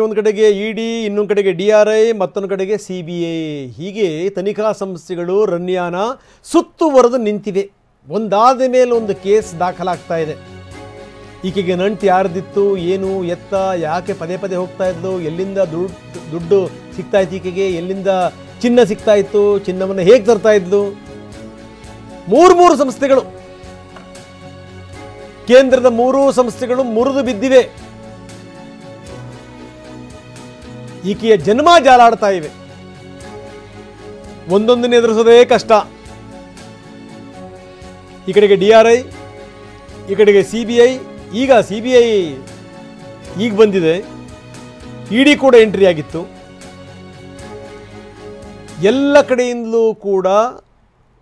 ಒಂದು ಕಡೆಗೆ ಇಡಿ, ಇನ್ನೊಂದು ಕಡೆಗೆ DRI, ಮತ್ತೊಂದು ಕಡೆಗೆ CBI. ಹೀಗೆ ತನಿಖಾ ಸಂಸ್ಥೆಗಳು ರನ್ಯಾನ ಸುತ್ತುವರೆದು ನಿಂತಿವೆ. ಒಂದಾದ ಮೇಲೆ ಒಂದು ಕೇಸ್ ದಾಖಲಾಗ್ತಾ ಇದೆ. ಈಕೆಗೆ ನಂಟು ಯಾರ್ದಿತ್ತು, ಏನು ಎತ್ತ, ಯಾಕೆ ಪದೇ ಪದೇ ಹೋಗ್ತಾ ಇದ್ಲು, ಎಲ್ಲಿಂದ ದುಡ್ಡು ಸಿಗ್ತಾ ಇತ್ತು ಈಕೆಗೆ, ಎಲ್ಲಿಂದ ಚಿನ್ನ ಸಿಗ್ತಾ ಇತ್ತು, ಚಿನ್ನವನ್ನು ಹೇಗೆ ತರ್ತಾ ಇದ್ಲು. ಮೂರು ಸಂಸ್ಥೆಗಳು, ಕೇಂದ್ರದ ಮೂರೂ ಸಂಸ್ಥೆಗಳು ಮುರಿದು ಬಿದ್ದಿವೆ. ಈಕೆಯ ಜನ್ಮ ಜಾಲಾಡ್ತಾ ಇವೆ. ಒಂದೊಂದನ್ನು ಎದುರಿಸೋದೇ ಕಷ್ಟ. ಈ ಕಡೆಗೆ DRI, ಈ ಕಡೆಗೆ CBI. ಈಗ CBI ಈಗ ಬಂದಿದೆ. ಇಡಿ ಕೂಡ ಎಂಟ್ರಿ ಆಗಿತ್ತು. ಎಲ್ಲ ಕಡೆಯಿಂದಲೂ ಕೂಡ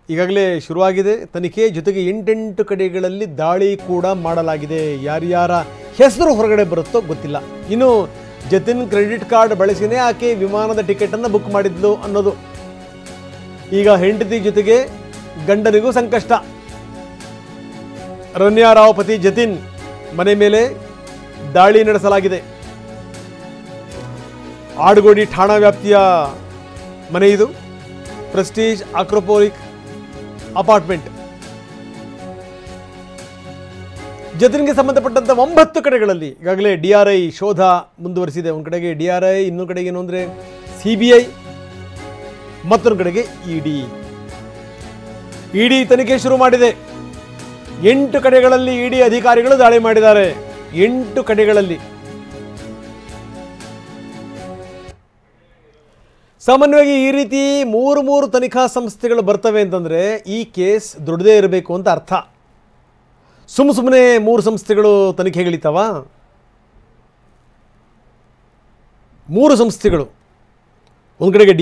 ಈಗಾಗಲೇ ಶುರುವಾಗಿದೆ ತನಿಖೆ. ಜೊತೆಗೆ 8 ಕಡೆಗಳಲ್ಲಿ ದಾಳಿ ಕೂಡ ಮಾಡಲಾಗಿದೆ. ಯಾರ್ಯಾರ ಹೆಸರು ಹೊರಗಡೆ ಬರುತ್ತೋ ಗೊತ್ತಿಲ್ಲ. ಇನ್ನು ಜತಿನ್ ಕ್ರೆಡಿಟ್ ಕಾರ್ಡ್ ಬಳಸಿನೇ ಆಕೆ ವಿಮಾನದ ಟಿಕೆಟನ್ನು ಬುಕ್ ಮಾಡಿದ್ಲು ಅನ್ನೋದು. ಈಗ ಹೆಂಡತಿ ಜೊತೆಗೆ ಗಂಡನಿಗೂ ಸಂಕಷ್ಟ. ರನ್ಯಾ ರಾವ್ ಪತಿ ಜತಿನ್ ಮನೆ ಮೇಲೆ ದಾಳಿ ನಡೆಸಲಾಗಿದೆ. ಆಡುಗೋಡಿ ಠಾಣಾ ವ್ಯಾಪ್ತಿಯ ಮನೆ ಇದು. Prestige ಅಕ್ರೋಪೋಲಿಕ್ apartment. ಜತಿನ್ಗೆ ಸಂಬಂಧಪಟ್ಟಂಥ 9 ಕಡೆಗಳಲ್ಲಿ ಈಗಾಗಲೇ DRI ಶೋಧ ಮುಂದುವರಿಸಿದೆ. ಒಂದು ಕಡೆಗೆ DRI, ಇನ್ನೊಂದು ಕಡೆಗೆ ಏನು ಅಂದರೆ CBI, ಮತ್ತೊಂದು ಕಡೆಗೆ ಇಡಿ ತನಿಖೆ ಶುರು ಮಾಡಿದೆ. 8 ಕಡೆಗಳಲ್ಲಿ ಇಡಿ ಅಧಿಕಾರಿಗಳು ದಾಳಿ ಮಾಡಿದ್ದಾರೆ. 8 ಕಡೆಗಳಲ್ಲಿ. ಸಾಮಾನ್ಯವಾಗಿ ಈ ರೀತಿ ಮೂರು ತನಿಖಾ ಸಂಸ್ಥೆಗಳು ಬರ್ತವೆ ಅಂತಂದರೆ ಈ ಕೇಸ್ ದೊಡ್ಡದೇ ಇರಬೇಕು ಅಂತ ಅರ್ಥ. ಸುಮ್ಮನೆ 3 ಸಂಸ್ಥೆಗಳು ತನಿಖೆಗಳಿತಾವ? 3 ಸಂಸ್ಥೆಗಳು. ಒಂದು ಕಡೆಗೆ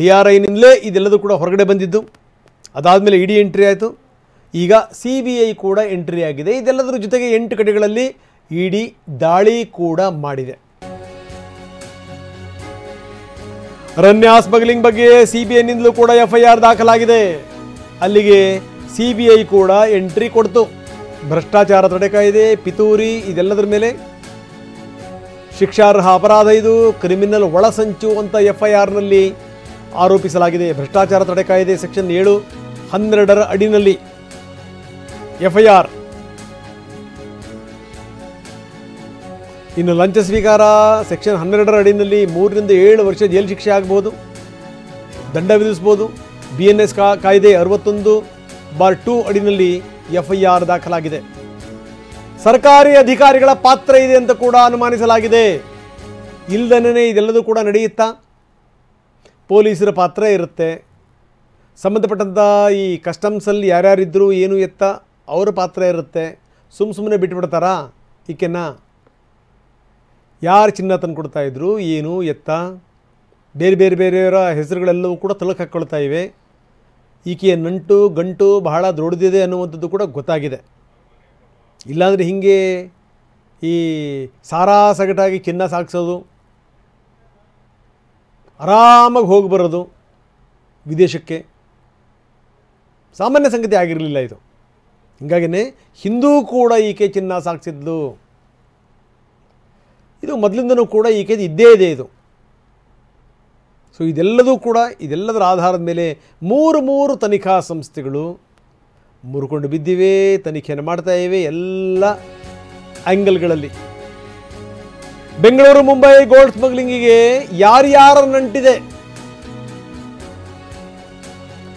DRIನಿಂದಲೇ ಇದೆಲ್ಲದೂ ಕೂಡ ಹೊರಗಡೆ ಬಂದಿದ್ದು. ಅದಾದಮೇಲೆ ಇಡಿ ಎಂಟ್ರಿ ಆಯಿತು. ಈಗ CBI ಕೂಡ ಎಂಟ್ರಿ ಆಗಿದೆ. ಇದೆಲ್ಲದರ ಜೊತೆಗೆ 8 ಕಡೆಗಳಲ್ಲಿ ಇಡಿ ದಾಳಿ ಕೂಡ ಮಾಡಿದೆ. ರನ್ಯಾ ಸ್ಮಗ್ಲಿಂಗ್ ಬಗ್ಗೆ CBIನಿಂದಲೂ ಕೂಡ FIR ದಾಖಲಾಗಿದೆ. ಅಲ್ಲಿಗೆ CBI ಕೂಡ ಎಂಟ್ರಿ ಕೊಡ್ತು. ಭ್ರಷ್ಟಾಚಾರ ತಡೆ ಕಾಯ್ದೆ, ಪಿತೂರಿ, ಇದೆಲ್ಲದರ ಮೇಲೆ ಶಿಕ್ಷಾರ್ಹ ಅಪರಾಧ. ಇದು ಕ್ರಿಮಿನಲ್ ಒಳಸಂಚು ಅಂತ FIRನಲ್ಲಿ ಆರೋಪಿಸಲಾಗಿದೆ. ಭ್ರಷ್ಟಾಚಾರ ತಡೆ ಕಾಯ್ದೆ ಸೆಕ್ಷನ್ 7(12) ಅಡಿನಲ್ಲಿ FIR. ಇನ್ನು ಲಂಚ ಸ್ವೀಕಾರ ಸೆಕ್ಷನ್ 12 ಅಡಿನಲ್ಲಿ 3 ರಿಂದ 7 ವರ್ಷ ಜೈಲು ಶಿಕ್ಷೆ ಆಗಬಹುದು, ದಂಡ ವಿಧಿಸಬಹುದು. BNS ಕಾಯ್ದೆ 61(2) ಅಡಿನಲ್ಲಿ FIR ದಾಖಲಾಗಿದೆ. ಸರ್ಕಾರಿ ಅಧಿಕಾರಿಗಳ ಪಾತ್ರ ಇದೆ ಅಂತ ಕೂಡ ಅನುಮಾನಿಸಲಾಗಿದೆ. ಇಲ್ಲದನೇ ಇದೆಲ್ಲದೂ ಕೂಡ ನಡೆಯುತ್ತಾ? ಪೊಲೀಸರ ಪಾತ್ರ ಇರುತ್ತೆ. ಸಂಬಂಧಪಟ್ಟಂಥ ಈ ಕಸ್ಟಮ್ಸಲ್ಲಿ ಯಾರ್ಯಾರಿದ್ದರೂ ಏನು ಎತ್ತ ಅವರ ಪಾತ್ರ ಇರುತ್ತೆ. ಸುಮ್ಮನೆ ಬಿಟ್ಟುಬಿಡ್ತಾರಾ ಈಕೆನ್ನ? ಯಾರು ಚಿನ್ನ ತಂದು ಕೊಡ್ತಾಯಿದ್ರು, ಏನು ಎತ್ತ, ಬೇರೆಯವರ ಹೆಸರುಗಳೆಲ್ಲವೂ ಕೂಡ ತಳಕು ಹಾಕ್ಕೊಳ್ತಾ ಇವೆ. ಈಕೆಯ ನಂಟು ಗಂಟು ಬಹಳ ದೊಡ್ಡದಿದೆ ಅನ್ನುವಂಥದ್ದು ಕೂಡ ಗೊತ್ತಾಗಿದೆ. ಇಲ್ಲಾಂದರೆ ಹೀಗೆ ಈ ಸಾರಾ ಸಗಟಾಗಿ ಚಿನ್ನ ಸಾಗಿಸೋದು, ಆರಾಮಾಗಿ ಹೋಗಿ ಬರೋದು ವಿದೇಶಕ್ಕೆ ಸಾಮಾನ್ಯ ಸಂಗತಿ ಆಗಿರಲಿಲ್ಲ ಇದು. ಹೀಗಾಗಿಯೇ ಹಿಂದೂ ಕೂಡ ಈಕೆ ಚಿನ್ನ ಸಾಗಿಸಿದ್ಲು. ಇದು ಮೊದಲಿಂದನೂ ಕೂಡ ಈಕೆದು ಇದ್ದೇ ಇದೆ ಇದು. ಸೊ ಇದೆಲ್ಲದೂ ಕೂಡ ಇದೆಲ್ಲದರ ಆಧಾರದ ಮೇಲೆ ಮೂರು ತನಿಖಾ ಸಂಸ್ಥೆಗಳು ಮುರ್ಕೊಂಡು ಬಿದ್ದಿವೆ. ತನಿಖೆಯನ್ನು ಮಾಡ್ತಾ ಇವೆ ಎಲ್ಲ ಆ್ಯಂಗಲ್ಗಳಲ್ಲಿ. ಬೆಂಗಳೂರು ಮುಂಬೈ ಗೋಲ್ಡ್ ಸ್ಮಗ್ಲಿಂಗಿಗೆ ಯಾರ್ಯಾರ ನಂಟಿದೆ?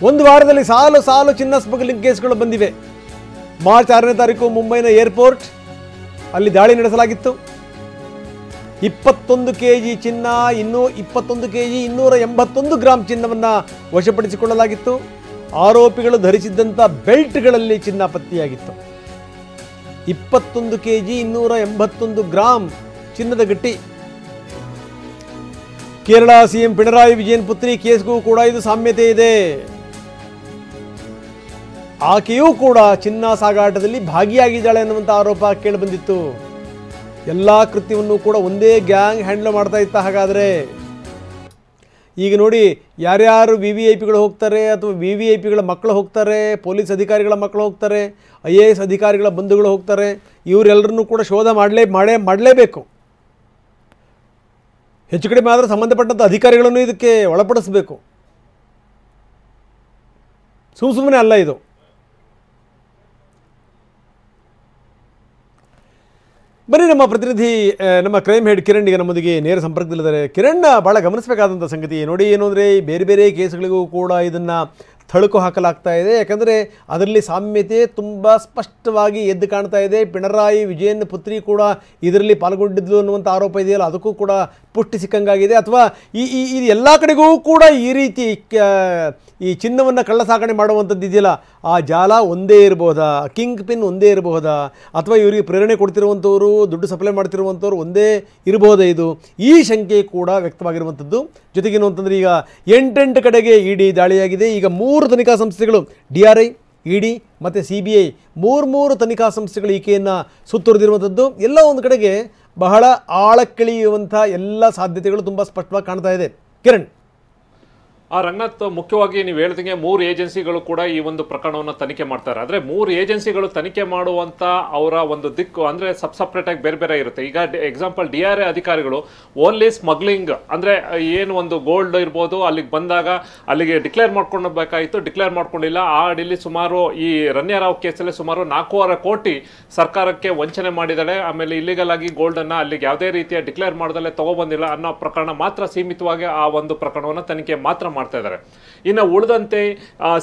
ಒಂದು ವಾರದಲ್ಲಿ ಸಾಲು ಚಿನ್ನ ಸ್ಮಗ್ಲಿಂಗ್ ಕೇಸ್ಗಳು ಬಂದಿವೆ. ಮಾರ್ಚ್ 6ನೇ ತಾರೀಕು ಮುಂಬೈನ ಏರ್ಪೋರ್ಟ್ ಅಲ್ಲಿ ದಾಳಿ ನಡೆಸಲಾಗಿತ್ತು. 21 kg ಚಿನ್ನ, ಇನ್ನೂ 21 kg 281 ಗ್ರಾಂ ಚಿನ್ನವನ್ನು ವಶಪಡಿಸಿಕೊಳ್ಳಲಾಗಿತ್ತು. ಆರೋಪಿಗಳು ಧರಿಸಿದ್ದಂಥ ಬೆಲ್ಟ್ಗಳಲ್ಲಿ ಚಿನ್ನ ಪತ್ತೆಯಾಗಿತ್ತು. 21 kg 281 ಗ್ರಾಂ ಚಿನ್ನದ ಗಟ್ಟಿ. ಕೇರಳ CM ಪಿಣರಾಯಿ ವಿಜಯನ್ ಪುತ್ರಿ ಕೇಸ್ಗೂ ಕೂಡ ಇದು ಸಾಮ್ಯತೆ ಇದೆ. ಆಕೆಯೂ ಕೂಡ ಚಿನ್ನ ಸಾಗಾಟದಲ್ಲಿ ಭಾಗಿಯಾಗಿದ್ದಾಳೆ ಅನ್ನುವಂಥ ಆರೋಪ ಕೇಳಿಬಂದಿತ್ತು. ಎಲ್ಲ ಕೃತ್ಯವನ್ನು ಕೂಡ ಒಂದೇ ಗ್ಯಾಂಗ್ ಹ್ಯಾಂಡಲ್ ಮಾಡ್ತಾ ಇತ್ತ. ಹಾಗಾದರೆ ಈಗ ನೋಡಿ, ಯಾರ್ಯಾರು VVIPಗಳು ಹೋಗ್ತಾರೆ ಅಥವಾ VVIPಗಳ ಮಕ್ಕಳು ಹೋಗ್ತಾರೆ, ಪೊಲೀಸ್ ಅಧಿಕಾರಿಗಳ ಮಕ್ಕಳು ಹೋಗ್ತಾರೆ, IAS ಅಧಿಕಾರಿಗಳ ಬಂಧುಗಳು ಹೋಗ್ತಾರೆ, ಇವರೆಲ್ಲರನ್ನೂ ಕೂಡ ಶೋಧ ಮಾಡಲೇಬೇಕು. ಹೆಚ್ಚು ಕಡಿಮೆ ಆದರೆ ಸಂಬಂಧಪಟ್ಟಂಥ ಅಧಿಕಾರಿಗಳನ್ನು ಇದಕ್ಕೆ ಒಳಪಡಿಸಬೇಕು. ಸುಮ್ಮನೆ ಅಲ್ಲ ಇದು. ಬನ್ನಿ ನಮ್ಮ ಪ್ರತಿನಿಧಿ ನಮ್ಮ ಕ್ರೈಮ್ ಹೆಡ್ ಕಿರಣ್ ಈಗ ನಮ್ಮೊಂದಿಗೆ ನೇರ ಸಂಪರ್ಕದಲ್ಲಿದ್ದಾರೆ. ಕಿರಣ್, ಭಾಳ ಗಮನಿಸಬೇಕಾದಂಥ ಸಂಗತಿ ನೋಡಿ ಏನು ಅಂದರೆ, ಬೇರೆ ಬೇರೆ ಕೇಸ್ಗಳಿಗೂ ಕೂಡ ಇದನ್ನು ಥಳುಕು ಹಾಕಲಾಗ್ತಾ ಇದೆ. ಯಾಕಂದರೆ ಅದರಲ್ಲಿ ಸಾಮ್ಯತೆ ತುಂಬ ಸ್ಪಷ್ಟವಾಗಿ ಎದ್ದು ಕಾಣ್ತಾ ಇದೆ. ಪಿಣರಾಯಿ ವಿಜಯನ್ ಪುತ್ರಿ ಕೂಡ ಇದರಲ್ಲಿ ಪಾಲ್ಗೊಂಡಿದ್ಲು ಅನ್ನುವಂಥ ಆರೋಪ ಇದೆಯಲ್ಲ, ಅದಕ್ಕೂ ಕೂಡ ಪುಷ್ಟಿ ಸಿಕ್ಕಂಗಾಗಿದೆ. ಅಥವಾ ಈ ಎಲ್ಲ ಕಡೆಗೂ ಕೂಡ ಈ ರೀತಿ ಈ ಚಿನ್ನವನ್ನು ಕಳ್ಳ ಸಾಗಣೆ ಮಾಡುವಂಥದ್ದು ಇದೆಯಲ್ಲ, ಆ ಜಾಲ ಒಂದೇ ಇರಬಹುದಾ, ಕಿಂಗ್ ಪಿನ್ ಒಂದೇ ಇರಬಹುದಾ, ಅಥವಾ ಇವರಿಗೆ ಪ್ರೇರಣೆ ಕೊಡ್ತಿರುವಂಥವ್ರು, ದುಡ್ಡು ಸಪ್ಲೈ ಮಾಡ್ತಿರುವಂಥವ್ರು ಒಂದೇ ಇರಬಹುದಾ? ಈ ಶಂಕೆ ಕೂಡ ವ್ಯಕ್ತವಾಗಿರುವಂಥದ್ದು. ಜೊತೆಗೇನು ಅಂತಂದರೆ, ಈಗ 8 ಕಡೆಗೆ ಇಡಿ ದಾಳಿಯಾಗಿದೆ. ಈಗ 3 ತನಿಖಾ ಸಂಸ್ಥೆಗಳು, DRI, ಇಡಿ ಮತ್ತು CBI, 3 ತನಿಖಾ ಸಂಸ್ಥೆಗಳು ಈಕೆಯನ್ನು ಸುತ್ತುವರೆದಿರುವಂಥದ್ದು. ಎಲ್ಲ ಒಂದು ಕಡೆಗೆ ಬಹಳ ಆಳಕ್ಕಿಳಿಯುವಂಥ ಎಲ್ಲ ಸಾಧ್ಯತೆಗಳು ತುಂಬ ಸ್ಪಷ್ಟವಾಗಿ ಕಾಣ್ತಾ ಇದೆ. ಕಿರಣ್, ರಂಗನಾಥ್, ಮುಖ್ಯವಾಗಿ ನೀವು ಹೇಳ್ದಂಗೆ 3 ಏಜೆನ್ಸಿಗಳು ಕೂಡ ಈ ಒಂದು ಪ್ರಕರಣವನ್ನು ತನಿಖೆ ಮಾಡ್ತಾರೆ. ಆದರೆ 3 ಏಜೆನ್ಸಿಗಳು ತನಿಖೆ ಮಾಡುವಂಥ ಅವರ ಒಂದು ದಿಕ್ಕು ಅಂದರೆ ಸಪ್ರೇಟ್ ಆಗಿ ಬೇರೆ ಬೇರೆ ಇರುತ್ತೆ. ಈಗ ಎಕ್ಸಾಂಪಲ್ DRI ಅಧಿಕಾರಿಗಳು ಓನ್ಲಿ ಸ್ಮಗ್ಲಿಂಗ್ ಅಂದರೆ ಏನು ಒಂದು ಗೋಲ್ಡ್ ಇರ್ಬೋದು, ಅಲ್ಲಿಗೆ ಬಂದಾಗ ಅಲ್ಲಿಗೆ ಡಿಕ್ಲೇರ್ ಮಾಡ್ಕೊಳ್ಬೇಕಾಯಿತು, ಡಿಕ್ಲೇರ್ ಮಾಡ್ಕೊಂಡಿಲ್ಲ. ಆ ಅಡಿಲಿ ಸುಮಾರು ಈ ರಣ್ಯಾರಾವ್ ಕೇಸಲ್ಲಿ ಸುಮಾರು 4.5 ಕೋಟಿ ಸರ್ಕಾರಕ್ಕೆ ವಂಚನೆ ಮಾಡಿದ್ದಾಳೆ. ಆಮೇಲೆ ಇಲ್ಲಿಗಲ್ ಆಗಿ ಗೋಲ್ಡನ್ನು ಅಲ್ಲಿಗೆ ಯಾವುದೇ ರೀತಿಯ ಡಿಕ್ಲೇರ್ ಮಾಡೋದಲ್ಲೇ ತಗೊಬಂದಿಲ್ಲ ಅನ್ನೋ ಪ್ರಕರಣ ಮಾತ್ರ ಸೀಮಿತವಾಗಿ ಆ ಒಂದು ಪ್ರಕರಣವನ್ನು ತನಿಖೆ ಮಾತ್ರ ಮಾಡ್ತಾ ಇದ್ದಾರೆ. ಇನ್ನು ಉಳಿದಂತೆ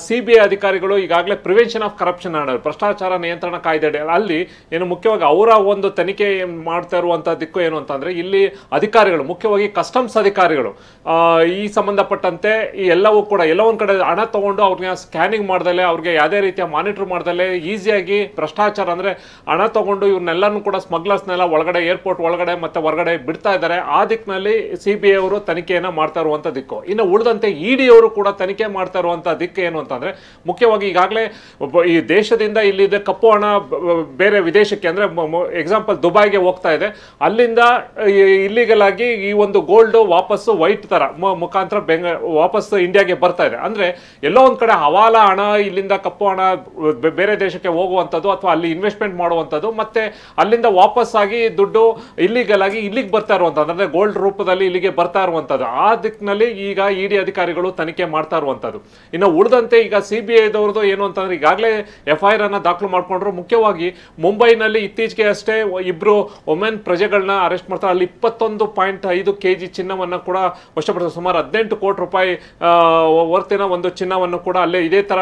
CBI ಅಧಿಕಾರಿಗಳು ಈಗಾಗಲೇ ಪ್ರಿವೆನ್ಷನ್ ಆಫ್ ಕರಪ್ಷನ್ ಭ್ರಷ್ಟಾಚಾರ ನಿಯಂತ್ರಣ ಕಾಯ್ದೆ ಅಲ್ಲಿ ಏನು ಮುಖ್ಯವಾಗಿ ಅವರ ಒಂದು ತನಿಖೆ ಮಾಡ್ತಾ ಇರುವಂತಹ ದಿಕ್ಕು ಏನು ಅಂತಂದ್ರೆ, ಇಲ್ಲಿ ಅಧಿಕಾರಿಗಳು ಮುಖ್ಯವಾಗಿ ಕಸ್ಟಮ್ಸ್ ಅಧಿಕಾರಿಗಳು ಈ ಸಂಬಂಧಪಟ್ಟಂತೆ ಈ ಎಲ್ಲವೂ ಕೂಡ ಎಲ್ಲ ಒಂದ್ ಕಡೆ ಹಣ ತಗೊಂಡು ಅವ್ರಿಗೆ ಸ್ಕ್ಯಾನಿಂಗ್ ಮಾಡ್ದಲೆ, ಅವ್ರಿಗೆ ಯಾವುದೇ ರೀತಿಯ ಮಾನಿಟರ್ ಮಾಡ್ದಲೆ ಈಸಿಯಾಗಿ ಭ್ರಷ್ಟಾಚಾರ ಅಂದ್ರೆ ಹಣ ತಗೊಂಡು ಇವ್ರನ್ನೆಲ್ಲನೂ ಕೂಡ ಸ್ಮಗ್ಲರ್ಸ್ನೆಲ್ಲ ಒಳಗಡೆ ಏರ್ಪೋರ್ಟ್ ಒಳಗಡೆ ಮತ್ತೆ ಹೊರಗಡೆ ಬಿಡ್ತಾ ಇದ್ದಾರೆ. ಆ ದಿಕ್ಕಿನಲ್ಲಿ CBI ಅವರು ತನಿಖೆಯನ್ನ ಮಾಡ್ತಾ ಇರುವಂತ ದಿಕ್ಕು. ಇನ್ನು ಉಳಿದಂತೆ ED ಅವರು ಕೂಡ ತನಿಖೆ ಮಾಡ್ತಾ ಇರುವಂತಹ ದಿಕ್ಕು ಏನು ಅಂತಂದ್ರೆ, ಮುಖ್ಯವಾಗಿ ಈಗಾಗಲೇ ಈ ದೇಶದಿಂದ ಇಲ್ಲಿದೆ ಕಪ್ಪು ಹಣ ಬೇರೆ ವಿದೇಶಕ್ಕೆ ಅಂದ್ರೆ ಎಕ್ಸಾಂಪಲ್ ದುಬೈಗೆ ಹೋಗ್ತಾ ಇದೆ, ಅಲ್ಲಿಂದ ಇಲ್ಲಿಗಲ್ ಆಗಿ ಈ ಒಂದು ಗೋಲ್ಡ್ ವಾಪಸ್ಸು ವೈಟ್ ತರ ಮುಖಾಂತರ ವಾಪಸ್ ಇಂಡಿಯಾಗೆ ಬರ್ತಾ ಇದೆ. ಅಂದ್ರೆ ಎಲ್ಲೋ ಒಂದ್ ಕಡೆ ಹವಾಲಾ ಹಣ ಇಲ್ಲಿಂದ ಕಪ್ಪು ಹಣ ಬೇರೆ ದೇಶಕ್ಕೆ ಹೋಗುವಂಥದ್ದು ಅಥವಾ ಅಲ್ಲಿ ಇನ್ವೆಸ್ಟ್ಮೆಂಟ್ ಮಾಡುವಂಥದ್ದು, ಮತ್ತೆ ಅಲ್ಲಿಂದ ವಾಪಸ್ ಆಗಿ ದುಡ್ಡು ಇಲ್ಲಿಗಲ್ ಆಗಿ ಇಲ್ಲಿಗೆ ಬರ್ತಾ ಇರುವಂಥದ್ದು ಅಂದ್ರೆ ಗೋಲ್ಡ್ ರೂಪದಲ್ಲಿ ಇಲ್ಲಿಗೆ ಬರ್ತಾ ಇರುವಂಥದ್ದು. ಆ ದಿಕ್ಕಿನಲ್ಲಿ ಈಗ ED ಅಧಿಕಾರಿಗಳು ತನಿಖೆ ಮಾಡ್ತಾ ಇರುವಂಥದ್ದು. ಇನ್ನು ಉಳಿದಂತೆ ಈಗ CBI ದವ್ರದ್ದು ಏನು ಅಂತಂದ್ರೆ, ಈಗಾಗಲೇ FIR ಅನ್ನ ದಾಖಲು ಮಾಡ್ಕೊಂಡ್ರು. ಮುಖ್ಯವಾಗಿ ಮುಂಬೈನಲ್ಲಿ ಇತ್ತೀಚೆಗೆ ಅಷ್ಟೇ 2 ಒಮೆನ್ ಪ್ರಜೆಗಳನ್ನ ಅರೆಸ್ಟ್ ಮಾಡ್ತಾರೆ. ಅಲ್ಲಿ 21.5 kg ಚಿನ್ನವನ್ನ ಕೂಡ ವಶಪಡಿಸಿದ್ದಾರೆ. ಸುಮಾರು 18 ಕೋಟಿ ರೂಪಾಯಿ ವರ್ತಿನ ಒಂದು ಚಿನ್ನವನ್ನು ಕೂಡ ಅಲ್ಲೇ ಇದೇ ತರ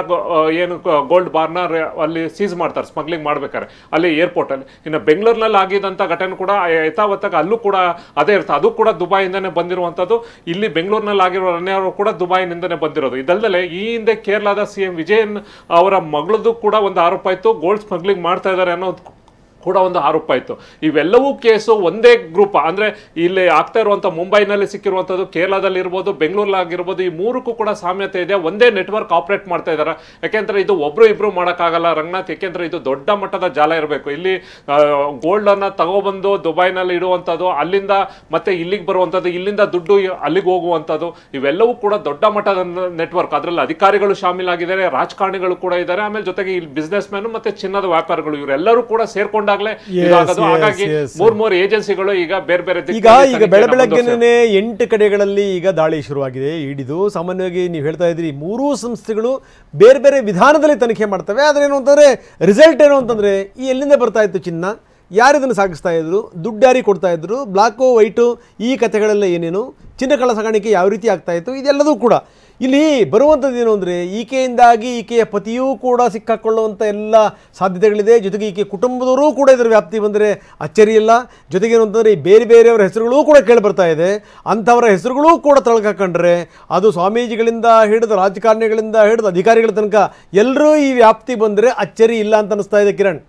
ಏನು ಗೋಲ್ಡ್ ಬಾರ್ನ ಅಲ್ಲಿ ಸೀಸ್ ಮಾಡ್ತಾರೆ ಸ್ಮಗ್ಲಿಂಗ್ ಮಾಡ್ಬೇಕಾದ್ರೆ ಅಲ್ಲಿ ಏರ್ಪೋರ್ಟ್ ಅಲ್ಲಿ. ಇನ್ನು ಬೆಂಗಳೂರಿನಲ್ಲಿ ಆಗಿದ್ದಂತ ಘಟನೆ ಕೂಡ ಯಥಾವತ್ತಾಗಿ ಅಲ್ಲೂ ಕೂಡ ಅದೇ ಇರುತ್ತೆ. ಅದು ಕೂಡ ದುಬೈಯಿಂದನೇ ಬಂದಿರುವಂತದ್ದು. ಇಲ್ಲಿ ಬೆಂಗಳೂರಿನಲ್ಲಿ ಆಗಿರೋ ರಣ್ಯಾರು ಕೂಡ ದುಬೈನಿಂದನೇ ಬಂದಿರೋದು. ಇದಲ್ಲದೆ ಈ ಹಿಂದೆ ಕೇರಳದ CM ವಿಜಯನ್ ಅವರ ಮಗಳದ್ದು ಕೂಡ ಒಂದು ಆರೋಪ ಇತ್ತು, ಗೋಲ್ಡ್ ಸ್ಮಗ್ಲಿಂಗ್ ಮಾಡ್ತಾ ಇದ್ದಾರೆ ಅನ್ನೋದು ಕೂಡ ಒಂದು ಆರೋಪ ಇತ್ತು. ಇವೆಲ್ಲವೂ ಕೇಸು ಒಂದೇ ಗ್ರೂಪ್ ಅಂದ್ರೆ ಇಲ್ಲಿ ಆಗ್ತಾ ಇರುವಂತ ಮುಂಬೈನಲ್ಲಿ ಸಿಕ್ಕಿರುವಂತದ್ದು, ಕೇರಳದಲ್ಲಿ ಇರ್ಬೋದು, ಬೆಂಗಳೂರಲ್ಲಾಗಿರ್ಬೋದು, ಈ 3ಕ್ಕೂ ಕೂಡ ಸಾಮ್ಯತೆ ಇದೆ. ಒಂದೇ ನೆಟ್ವರ್ಕ್ ಆಪರೇಟ್ ಮಾಡ್ತಾ ಇದ್ದಾರೆ. ಯಾಕೆಂದ್ರೆ ಇದು ಒಬ್ರು ಇಬ್ರು ಮಾಡೋಕ್ಕಾಗಲ್ಲ ರಂಗನಾಥ್. ಯಾಕೆಂದ್ರೆ ಇದು ದೊಡ್ಡ ಮಟ್ಟದ ಜಾಲ ಇರಬೇಕು. ಇಲ್ಲಿ ಗೋಲ್ಡ್ ಅನ್ನ ತಗೊಬಂದು ದುಬೈನಲ್ಲಿ ಇಡುವಂಥದ್ದು, ಅಲ್ಲಿಂದ ಮತ್ತೆ ಇಲ್ಲಿಗೆ ಬರುವಂಥದ್ದು, ಇಲ್ಲಿಂದ ದುಡ್ಡು ಅಲ್ಲಿಗೆ ಹೋಗುವಂಥದ್ದು, ಇವೆಲ್ಲವೂ ಕೂಡ ದೊಡ್ಡ ಮಟ್ಟದ ನೆಟ್ವರ್ಕ್. ಅದರಲ್ಲಿ ಅಧಿಕಾರಿಗಳು ಶಾಮೀಲಾಗಿದ್ದಾರೆ, ರಾಜಕಾರಣಿಗಳು ಕೂಡ ಇದ್ದಾರೆ, ಆಮೇಲೆ ಜೊತೆಗೆ ಇಲ್ಲಿ ಬಿಸ್ನೆಸ್ ಮ್ಯಾನ್ ಮತ್ತೆ ಚಿನ್ನದ ವ್ಯಾಪಾರಿಗಳು ಇವರೆಲ್ಲರೂ ಕೂಡ ಸೇರ್ಕೊಂಡಾಗಲೇ ಹಾಗಾಗಿ 3 ಏಜೆನ್ಸಿಗಳು ಈಗ ಬೇರೆ ಬೇರೆ ಈಗ ಬೆಳಗ್ಗೆನೇ 8 ಕಡೆಗಳಲ್ಲಿ ಈಗ ದಾಳಿ ಶುರುವಾಗಿದೆ ಇಡಿದು. ಸಾಮಾನ್ಯವಾಗಿ ನೀವು ಹೇಳ್ತಾ ಇದ್ರಿ 3 ಸಂಸ್ಥೆಗಳು ಬೇರೆ ಬೇರೆ ವಿಧಾನದಲ್ಲಿ ತನಿಖೆ ಮಾಡ್ತವೆ. ಆದ್ರೆ ಏನು ಅಂತಂದ್ರೆ ರಿಸಲ್ಟ್ ಏನು ಅಂತಂದ್ರೆ, ಈ ಎಲ್ಲಿಂದ ಬರ್ತಾ ಇತ್ತು ಚಿನ್ನ, ಯಾರಿದನ್ನು ಸಾಗಿಸ್ತಾ ಇದ್ರು, ದುಡ್ಡು ಯಾರಿಗೆ ಕೊಡ್ತಾ ಇದ್ರು, ಬ್ಲಾಕು ವೈಟು, ಈ ಕಥೆಗಳೆಲ್ಲ ಏನೇನು, ಚಿನ್ನ ಕಳ್ಳ ಸಾಗಾಣಿಕೆ ಯಾವ ರೀತಿ ಆಗ್ತಾ ಇತ್ತು, ಇದೆಲ್ಲದೂ ಕೂಡ ಇಲ್ಲಿ ಬರುವಂಥದ್ದು ಏನು ಅಂದರೆ, ಈಕೆಯಿಂದಾಗಿ ಈಕೆಯ ಪತಿಯೂ ಕೂಡ ಸಿಕ್ಕಾಕೊಳ್ಳುವಂಥ ಎಲ್ಲ ಸಾಧ್ಯತೆಗಳಿದೆ. ಜೊತೆಗೆ ಈಕೆ ಕುಟುಂಬದವರೂ ಕೂಡ ಇದರ ವ್ಯಾಪ್ತಿ ಬಂದರೆ ಅಚ್ಚರಿಯಿಲ್ಲ. ಜೊತೆಗೇನು ಅಂತಂದರೆ ಬೇರೆ ಬೇರೆಯವರ ಹೆಸರುಗಳೂ ಕೂಡ ಕೇಳಿ ಬರ್ತಾ ಇದೆ. ಅಂಥವರ ಹೆಸರುಗಳೂ ಕೂಡ ತಳ್ಕೊಂಡ್ರೆ ಅದು ಸ್ವಾಮೀಜಿಗಳಿಂದ ಹಿಡಿದು ರಾಜಕಾರಣಿಗಳಿಂದ ಹಿಡಿದು ಅಧಿಕಾರಿಗಳ ತನಕ ಎಲ್ಲರೂ ಈ ವ್ಯಾಪ್ತಿ ಬಂದರೆ ಅಚ್ಚರಿ ಇಲ್ಲ ಅಂತ ಅನಿಸ್ತಾ ಇದೆ. ಕಿರಣ್,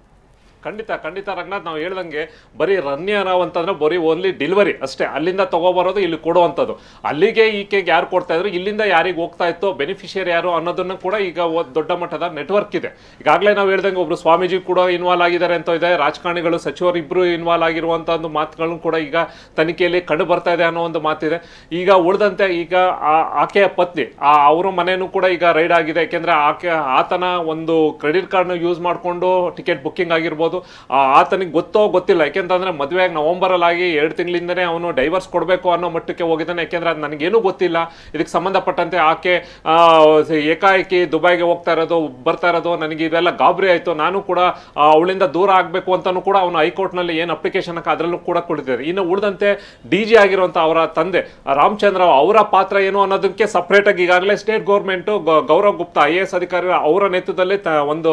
ಖಂಡಿತ ಖಂಡಿತ ರಂಗನಾಥ್, ನಾವು ಹೇಳ್ದಂಗೆ ಬರೀ ರಣ್ಯಾರಾವ್ ಅಂತಂದ್ರೆ ಬರೀ ಓನ್ಲಿ ಡೆಲಿವರಿ ಅಷ್ಟೇ, ಅಲ್ಲಿಂದ ತಗೋಬರೋದು ಇಲ್ಲಿ ಕೊಡುವಂಥದ್ದು. ಅಲ್ಲಿಗೆ ಈಕೆಗೆ ಯಾರು ಕೊಡ್ತಾ ಇದ್ರು, ಇಲ್ಲಿಂದ ಯಾರಿಗೆ ಹೋಗ್ತಾ ಇತ್ತು, ಬೆನಿಫಿಷಿಯರಿ ಯಾರು ಅನ್ನೋದನ್ನು ಕೂಡ ಈಗ ದೊಡ್ಡ ಮಟ್ಟದ ನೆಟ್ವರ್ಕ್ ಇದೆ. ಈಗಾಗಲೇ ನಾವು ಹೇಳ್ದಂಗೆ ಒಬ್ರು ಸ್ವಾಮೀಜಿ ಕೂಡ ಇನ್ವಾಲ್ವ್ ಆಗಿದ್ದಾರೆ ಅಂತ ಇದೆ, ರಾಜಕಾರಣಿಗಳು ಸಚಿವರು ಇಬ್ರು ಇನ್ವಾಲ್ವ್ ಆಗಿರುವಂಥ ಒಂದು ಮಾತುಗಳನ್ನು ಕೂಡ ಈಗ ತನಿಖೆಯಲ್ಲಿ ಕಂಡು ಬರ್ತಾ ಇದೆ ಅನ್ನೋ ಒಂದು ಮಾತಿದೆ. ಈಗ ಉಳಿದಂತೆ ಈಗ ಆಕೆಯ ಪತ್ನಿ ಅವರ ಮನೆಯೂ ಕೂಡ ಈಗ ರೈಡ್ ಆಗಿದೆ. ಯಾಕೆಂದ್ರೆ ಆತನ ಒಂದು ಕ್ರೆಡಿಟ್ ಕಾರ್ಡ್ನ ಯೂಸ್ ಮಾಡಿಕೊಂಡು ಟಿಕೆಟ್ ಬುಕ್ಕಿಂಗ್ ಆಗಿರ್ಬೋದು, ಇರ್ಬೋದು, ಆತನಿಗೆ ಗೊತ್ತೋ ಗೊತ್ತಿಲ್ಲ. ಯಾಕೆಂತಂದ್ರೆ ಮದುವೆಯಾಗಿ ನವೆಂಬರಲ್ಲಿ ಆಗಿ 2 ತಿಂಗಳಿಂದನೇ ಅವನು ಡೈವರ್ಸ್ ಕೊಡಬೇಕು ಅನ್ನೋ ಮಟ್ಟಕ್ಕೆ ಹೋಗಿದ್ದಾನೆ. ಯಾಕೆಂದ್ರೆ ಅದು ನನಗೇನು ಗೊತ್ತಿಲ್ಲ, ಇದಕ್ಕೆ ಸಂಬಂಧಪಟ್ಟಂತೆ ಆಕೆ ಏಕಾಏಕಿ ದುಬೈಗೆ ಹೋಗ್ತಾ ಇರೋದು ಬರ್ತಾ ಇರೋದು ನನಗೆ ಇದೆಲ್ಲ ಗಾಬರಿ ಆಯಿತು. ನಾನು ಕೂಡ ಅವಳಿಂದ ದೂರ ಆಗಬೇಕು ಅಂತಾನು ಕೂಡ ಅವನು ಹೈಕೋರ್ಟ್ನಲ್ಲಿ ಏನು ಅಪ್ಲಿಕೇಶನ್ ಅದರಲ್ಲೂ ಕೂಡ ಕೊಟ್ಟಿದ್ದಾರೆ. ಇನ್ನು ಉಳಿದಂತೆ DG ಆಗಿರುವಂಥ ಅವರ ತಂದೆ ರಾಮಚಂದ್ರ ಅವರ ಪಾತ್ರ ಏನು ಅನ್ನೋದಕ್ಕೆ ಸಪ್ರೇಟ್ ಆಗಿ ಈಗಾಗಲೇ state government Gaurav Gupta IAS ಅಧಿಕಾರಿ ಅವರ ನೇತೃತ್ವದಲ್ಲಿ ಒಂದು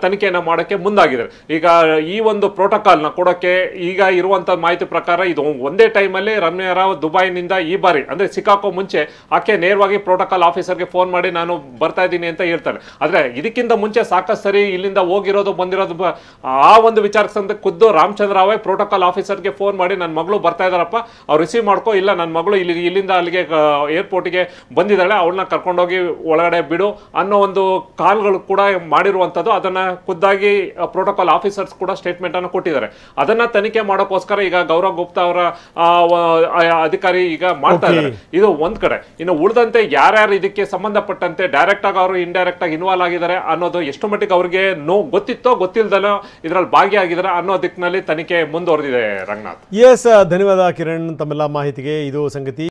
ತನಿಖೆಯನ್ನು ಮಾಡೋಕ್ಕೆ ಮುಂದಾಗಿದ್ದಾರೆ. ಈಗ ಈ ಒಂದು ಪ್ರೋಟೋಕಾಲ್ನ ಕೊಡೋಕ್ಕೆ ಈಗ ಇರುವಂಥ ಮಾಹಿತಿ ಪ್ರಕಾರ ಇದು ಒಂದೇ ಟೈಮಲ್ಲಿ ರಮ್ಯಾ ರಾವ್ ದುಬೈನಿಂದ ಈ ಬಾರಿ ಅಂದರೆ ಸಿಕ್ಕಾಕೋ ಮುಂಚೆ ಆಕೆ ನೇರವಾಗಿ ಪ್ರೋಟೋಕಾಲ್ ಆಫೀಸರ್ಗೆ ಫೋನ್ ಮಾಡಿ ನಾನು ಬರ್ತಾ ಇದ್ದೀನಿ ಅಂತ ಹೇಳ್ತಾರೆ. ಆದರೆ ಇದಕ್ಕಿಂತ ಮುಂಚೆ ಸಾಕಷ್ಟು ಸರಿ ಇಲ್ಲಿಂದ ಹೋಗಿರೋದು ಬಂದಿರೋದು ಆ ಒಂದು ವಿಚಾರಕ್ಕೆ ಖುದ್ದು ರಾಮಚಂದ್ರ ರಾವೇ ಪ್ರೋಟೋಕಾಲ್ ಆಫೀಸರ್ಗೆ ಫೋನ್ ಮಾಡಿ ನನ್ನ ಮಗಳು ಬರ್ತಾ ಇದ್ದಾರಪ್ಪ, ಅವ್ರು ರಿಸೀವ್ ಮಾಡ್ಕೋ, ಇಲ್ಲ ನನ್ನ ಮಗಳು ಇಲ್ಲಿಂದ ಅಲ್ಲಿಗೆ ಏರ್ಪೋರ್ಟಿಗೆ ಬಂದಿದ್ದಾಳೆ, ಅವಳನ್ನ ಕರ್ಕೊಂಡೋಗಿ ಒಳಗಡೆ ಬಿಡು ಅನ್ನೋ ಒಂದು ಕಾಲ್ಗಳು ಕೂಡ ಮಾಡಿರುವಂಥದ್ದು. ಅದನ್ನ ಖುದ್ದಾಗಿ ಪ್ರೋಟೋಕಾಲ್ ಆಫೀಸರ್ಸ್ ಕೂಡ ಸ್ಟೇಟ್ಮೆಂಟ್ ಅನ್ನು ಕೊಟ್ಟಿದ್ದಾರೆ. ಅದನ್ನ ತನಿಖೆ ಮಾಡೋಕ್ಕೋಸ್ಕರ ಈಗ ಗೌರವ್ ಗುಪ್ತಾ ಅವರ ಅಧಿಕಾರಿ ಈಗ ಮಾಡ್ತಾ ಇದ್ದಾರೆ. ಇದು ಒಂದ್ ಕಡೆ. ಇನ್ನು ಉಳಿದಂತೆ ಯಾರ್ಯಾರು ಇದಕ್ಕೆ ಸಂಬಂಧಪಟ್ಟಂತೆ ಡೈರೆಕ್ಟ್ ಆಗಿ ಅವರು ಇಂಡೈರೆಕ್ಟ್ ಆಗಿ ಇನ್ವಾಲ್ವ್ ಆಗಿದ್ದಾರೆ ಅನ್ನೋದು ಎಷ್ಟು ಮಟ್ಟಿಗೆ ಅವ್ರಿಗೆ ಗೊತ್ತಿತ್ತೋ ಗೊತ್ತಿಲ್ದಲೋ ಇದರಲ್ಲಿ ಭಾಗಿಯಾಗಿದ್ದಾರೆ ಅನ್ನೋ ದಿಕ್ಕಿನಲ್ಲಿ ತನಿಖೆ ಮುಂದುವರೆದಿದೆ. ರಂಗನಾಥ್, ಎಸ್, ಧನ್ಯವಾದ ಕಿರಣ್ ತಮ್ಮೆಲ್ಲ ಮಾಹಿತಿಗೆ. ಇದು ಸಂಗತಿ.